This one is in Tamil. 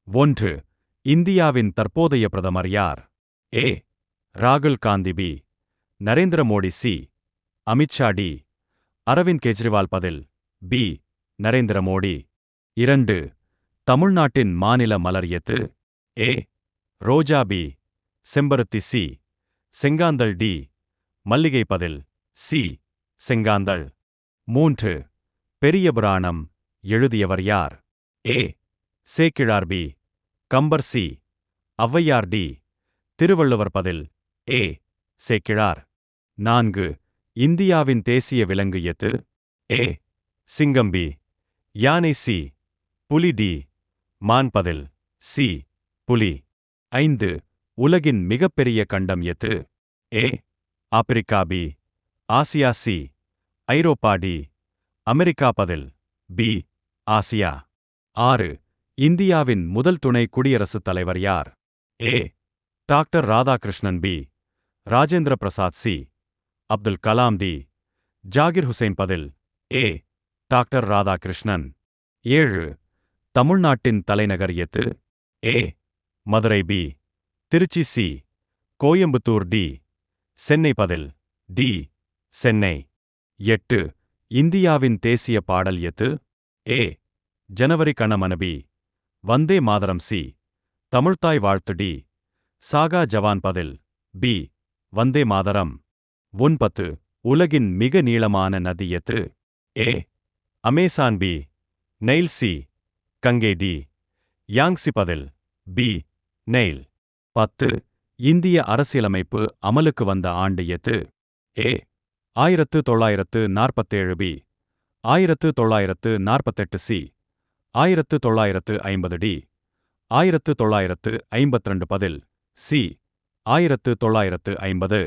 1. இந்தியாவின் தற்போதைய பிரதமர் யார்? ஏ. ராகுல் Gandhi. B. Narendra Modi. C. Amit Shah. D. Arvind Kejriwal. பதில் பி. நரேந்திர மோடி. 2. தமிழ்நாட்டின் மாநில மலர் எது? ஏ. ரோஜா. பி. செம்பருத்தி. சி. செங்காந்தள். டி. மல்லிகை. பதில் சி. செங்காந்தள். 3. பெரிய புராணம் எழுதியவர் யார்? A. Sekkizhar. B. Kambar. C. Avvaiyar. D. Thiruvalluvar. பதில் ஏ. சேக்கிழார். 4. இந்தியாவின் தேசிய விலங்கு எது? ஏ. சிங்கம். பி. யானை. சி. புலி. டி. மான். பதில் சி. புலி. 5. உலகின் மிகப்பெரிய கண்டம் எது? A. Africa. B. Asia. C. Europe. D. America. பதில் பி. ஆசியா. 6. இந்தியாவின் முதல் துணை குடியரசுத் தலைவர் யார்? A. Doctor Radhakrishnan. B. Rajendra Prasad. C. Abdul Kalam. D. Zakir Hussain. பதில் ஏ. டாக்டர் ராதாகிருஷ்ணன். 7. தமிழ்நாட்டின் தலைநகர் எது? A. Madurai. B. Trichy. C. Coimbatore. D. Chennai. பதில் டி. சென்னை. 8. இந்தியாவின் தேசிய பாடல் எது? A. Jana Gana Mana. B. Vande Mataram. C. Tamil Thai Vazhthu. D. சாகா ஜவான். பதில் பி. வந்தே மாதரம். 9. உலகின் மிக நீளமான நதி எது? A. Amazon. B. Nile. C. Ganga. D. Yangtze. பதில் பி. நைல். 10. இந்திய அரசியலமைப்பு அமலுக்கு வந்த ஆண்டு எது? ஏ. 1947. பி. 1948. சி. 1950. டி. 1952. பதில் சி. 1950.